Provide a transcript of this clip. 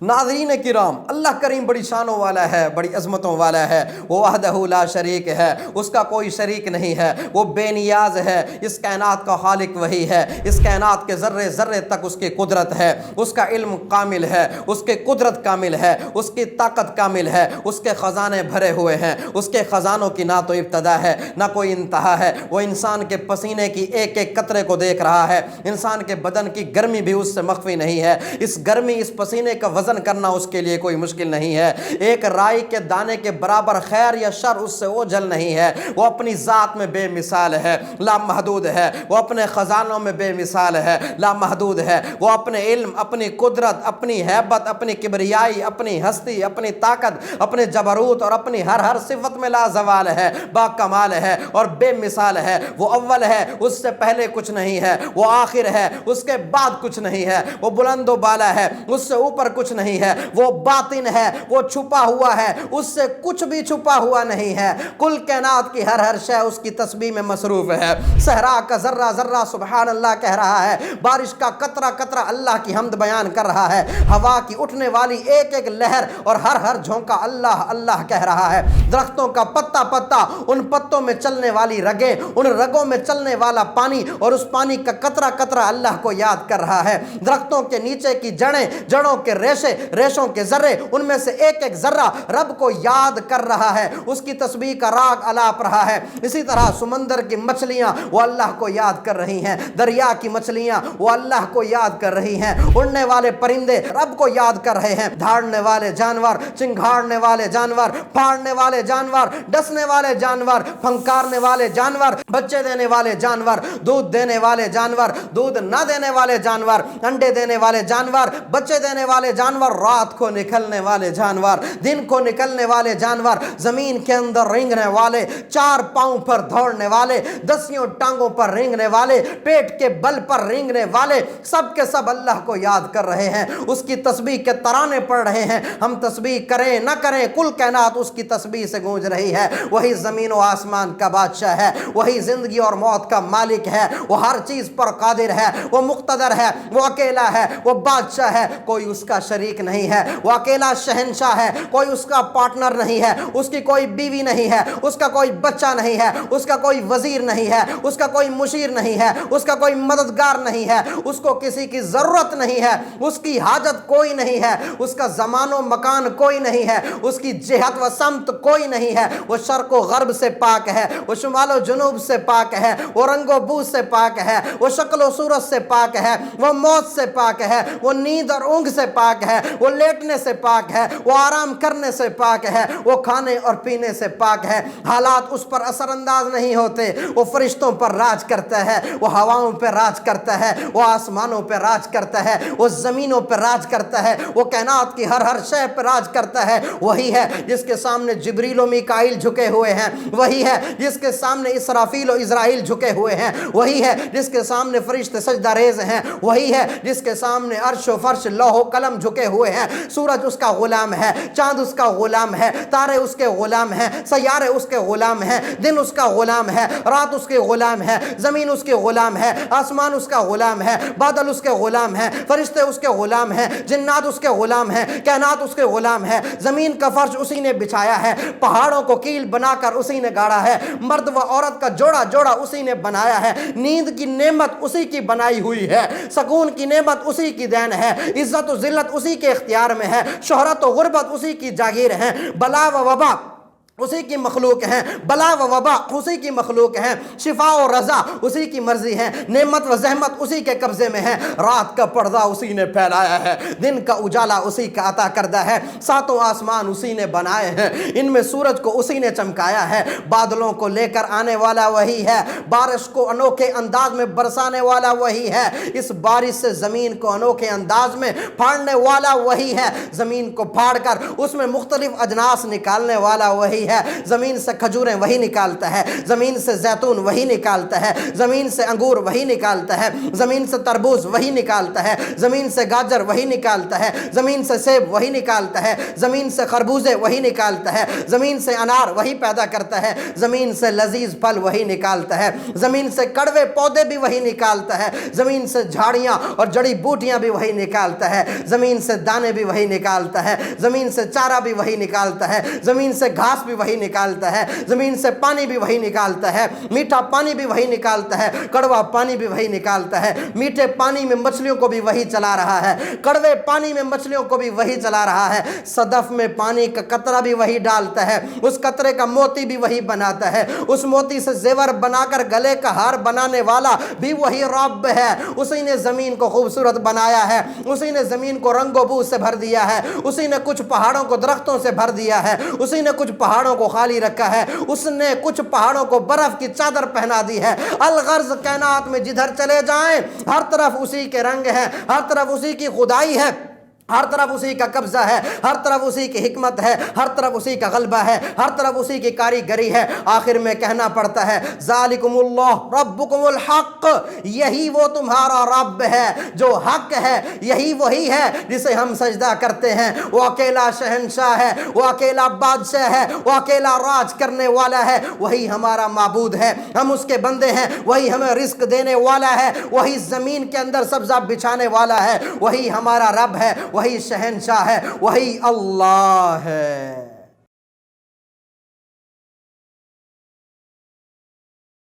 ناظرین کرام، اللہ کریم بڑی شانوں والا ہے، بڑی عظمتوں والا ہے، وہ وحدہ لا شریک ہے، اس کا کوئی شریک نہیں ہے، وہ بے نیاز ہے، اس کائنات کا خالق وہی ہے، اس کائنات کے ذرے ذرے تک اس کی قدرت ہے، اس کا علم کامل ہے، اس کی قدرت کامل ہے، اس کی طاقت کامل ہے، اس کے خزانے بھرے ہوئے ہیں، اس کے خزانوں کی نہ تو ابتدا ہے نہ کوئی انتہا ہے، وہ انسان کے پسینے کی ایک ایک قطرے کو دیکھ رہا ہے، انسان کے بدن کی گرمی بھی اس سے مخفی نہیں ہے، اس گرمی اس پسینے کا وزن کرنا اس کے لیے کوئی مشکل نہیں ہے، ایک رائی کے دانے کے برابر خیر یا شر اس سے اوجھل نہیں ہے، وہ اپنی ذات میں بے مثال ہے، لامحدود ہے، وہ اپنے خزانوں میں بے مثال ہے، لامحدود ہے، وہ اپنے علم، اپنی قدرت، اپنی ہیبت، اپنی کبریائی، اپنی ہستی، اپنی طاقت، اپنے جبروت اور اپنی ہر صفت میں لازوال ہے، با کمال ہے اور بے مثال ہے، وہ اول ہے، اس سے پہلے کچھ نہیں ہے، وہ آخر ہے، اس کے بعد کچھ نہیں ہے، وہ بلند و بالا ہے، اس سے اوپر کچھ نہیں ہے، وہ باطن ہے، وہ چھپا ہوا ہے، اس سے کچھ بھی چھپا ہوا نہیں ہے، کل کائنات کی ہر شے اس کی تسبیح میں مصروف ہے، صحرا کا ذرہ ذرہ سبحان اللہ کہہ رہا ہے، بارش کا قطرہ قطرہ اللہ کی حمد بیان کر رہا ہے، ہوا کی اٹھنے والی ایک ایک لہر اور ہر جھونکا اللہ اللہ کہہ رہا ہے، درختوں کا پتا پتا، ان پتوں میں چلنے والی رگیں، ان رگوں میں چلنے والا پانی اور اس پانی کا قطرہ قطرہ اللہ کو یاد کر رہا ہے، درختوں کے نیچے کی جڑیں، جڑوں کے ریشے، ریشوں کے ذرے، ان میں سے ایک ایک ذرہ رب کو یاد کر رہا ہے، اس کی تسبیح کا راگ الاپ رہا ہے، اسی طرح سمندر کی مچھلیاں وہ اللہ کو یاد کر رہی ہیں، دریا کی مچھلیاں وہ اللہ کو یاد کر رہی ہیں، اڑنے والے پرندے رب کو یاد کر رہے ہیں، دھاڑنے والے جانور، چنگھاڑنے والے جانور، پھاڑنے والے جانور، ڈسنے والے جانور، پھنکارنے والے جانور، بچے دینے والے جانور، دودھ دینے والے جانور، دودھ نہ دینے والے جانور، انڈے دینے والے جانور، بچے دینے والے جانور، رات کو نکلنے والے جانور، دن کو نکلنے والے جانور، زمین کے اندر رینگنے والے، چار پاؤں پر دوڑنے والے، دسیوں ٹانگوں پر رینگنے والے، پیٹ کے بل پر رینگنے والے، سب کے سب اللہ کو یاد کر رہے ہیں، اس کی تسبیح کے ترانے پڑھ رہے ہیں، ہم تسبیح کریں نہ کریں کل کائنات اس کی تسبیح سے گونج رہی ہے، وہی زمین و آسمان کا بادشاہ ہے، وہی زندگی اور موت کا مالک ہے، وہ ہر چیز پر قادر ہے، وہ مقتدر ہے، وہ اکیلا ہے، وہ بادشاہ ہے، کوئی اس کا شریک نہیں ہے، وہ اکیلا شہنشاہ ہے، کوئی اس کا پارٹنر نہیں ہے، اس کی کوئی بیوی نہیں ہے، اس کا کوئی بچہ نہیں ہے، اس کا کوئی وزیر نہیں ہے، اس کا کوئی مشیر نہیں ہے، اس کا کوئی مددگار نہیں ہے، اس کو کسی کی ضرورت نہیں ہے، اس کی حاجت کوئی نہیں ہے، اس کا زمان و مکان کوئی نہیں ہے، اس کی جہت و سمت کوئی نہیں ہے، وہ شرق و غرب سے پاک ہے، وہ شمال و جنوب سے پاک ہے، وہ رنگ و بو سے پاک ہے، وہ شکل و صورت سے پاک ہے، وہ موت سے پاک ہے، وہ نیند اور اونگ سے پاک ہے، وہ لیٹنے سے پاک ہے، وہ آرام کرنے سے پاک ہے، وہ کھانے اور پینے سے پاک ہے، حالات اس پر اثر انداز نہیں ہوتے، وہ فرشتوں پر راج کرتا ہے، وہ ہواؤں پہ راج کرتا ہے، وہ آسمانوں پہ راج کرتا ہے، وہ زمینوں پہ راج کرتا ہے، وہ کائنات کی ہر شے پہ راج کرتا ہے، وہی ہے جس کے سامنے جبریل و میکائیل جھکے ہوئے ہیں، وہی ہے جس کے سامنے اسرافیل و اسرائیل جھکے ہوئے ہیں، وہی ہے جس کے سامنے فرشتے سجدہ ریز ہیں، وہی ہے جس کے سامنے عرش و فرش لوح و قلم جھکے ہوئے ہیں، سورج اس کا غلام ہے، چاند اس کا غلام ہے، تارے اس کے غلام ہیں، سیارے اس کے غلام ہیں، دن اس کا غلام ہے، رات اس کے غلام ہے، زمین اس کے غلام ہے، آسمان اس کا غلام ہے، بادل اس کے غلام ہیں، فرشتے اس کے غلام ہیں، جنات اس کے غلام ہیں، کائنات اس کے غلام ہے، زمین کا فرش اسی نے بچھایا ہے، پہاڑوں کو کیل بنا کر اسی نے گاڑا ہے، مرد و عورت کا جوڑا جوڑا اسی نے بنایا ہے، نیند کی نعمت اسی کی بنائی ہوئی ہے، سکون کی نعمت اسی کی دین ہے، عزت و ذلت اسی کے اختیار میں ہے، شہرت و غربت اسی کی جاگیر ہے، بلا و وبا اسی کی مخلوق ہیں، بلا و وبا اسی کی مخلوق ہیں، شفا و رضا اسی کی مرضی ہے، نعمت و زحمت اسی کے قبضے میں ہے، رات کا پردہ اسی نے پھیلایا ہے، دن کا اجالا اسی کا عطا کردہ ہے، ساتوں آسمان اسی نے بنائے ہیں، ان میں سورج کو اسی نے چمکایا ہے، بادلوں کو لے کر آنے والا وہی ہے، بارش کو انوکھے انداز میں برسانے والا وہی ہے، اس بارش سے زمین کو انوکھے انداز میں پھاڑنے والا وہی ہے، زمین کو پھاڑ کر اس میں مختلف اجناس نکالنے والا وہی وہی ہے، زمین سے کھجوریں وہی نکالتا ہے، زمین سے زیتون وہی نکالتا ہے، زمین سے انگور وہی نکالتا ہے، زمین سے تربوز وہی نکالتا ہے، زمین سے گاجر وہی نکالتا ہے، زمین سے سیب وہی نکالتا ہے، زمین سے خربوزے وہی نکالتا ہے، زمین سے انار وہی پیدا کرتا ہے، زمین سے لذیذ پھل وہی نکالتا ہے، زمین سے کڑوے پودے بھی وہی نکالتا ہے، زمین سے جھاڑیاں اور جڑی بوٹیاں بھی وہی نکالتا ہے، زمین سے دانے بھی وہی نکالتا ہے، زمین سے چارہ بھی وہی نکالتا ہے، زمین سے گھاس بھی وہی نکالتا ہے، زمین سے پانی بھی وہی نکالتا ہے، میٹھا پانی بھی وہی نکالتا ہے، کڑوا پانی بھی وہی نکالتا ہے، میٹھے پانی میں مچھلیوں کو بھی وہی چلا رہا ہے، کڑوے پانی میں مچھلیوں کو بھی وہی چلا رہا ہے، صدف میں پانی کا قطرہ بھی وہی ڈالتا ہے، اس قطرے کا موتی بھی وہی بناتا ہے، اس موتی سے زیور بنا کر گلے کا ہار بنانے والا بھی وہی رب ہے، اسی نے زمین کو خوبصورت بنایا ہے، اسی نے زمین کو رنگ و بو سے بھر دیا ہے، اسی نے کچھ پہاڑوں کو درختوں سے بھر دیا ہے، اسی نے کچھ پہاڑوں کو خالی رکھا ہے، اس نے کچھ پہاڑوں کو برف کی چادر پہنا دی ہے۔ الغرض کائنات میں جدھر چلے جائیں ہر طرف اسی کے رنگ ہیں، ہر طرف اسی کی خدائی ہے، ہر طرف اسی کا قبضہ ہے، ہر طرف اسی کی حکمت ہے، ہر طرف اسی کا غلبہ ہے، ہر طرف اسی کی کاریگری ہے۔ آخر میں کہنا پڑتا ہے ذالکم اللہ ربکم الحق، یہی وہ تمہارا رب ہے جو حق ہے، یہی وہی ہے جسے ہم سجدہ کرتے ہیں، وہ اکیلا شہنشاہ ہے، وہ اکیلا بادشاہ ہے، وہ اکیلا راج کرنے والا ہے، وہی ہمارا معبود ہے، ہم اس کے بندے ہیں، وہی ہمیں رزق دینے والا ہے، وہی زمین کے اندر سبزہ بچھانے والا ہے، وہی ہمارا رب ہے، وہی شہنشاہ ہے، وہی اللہ ہے۔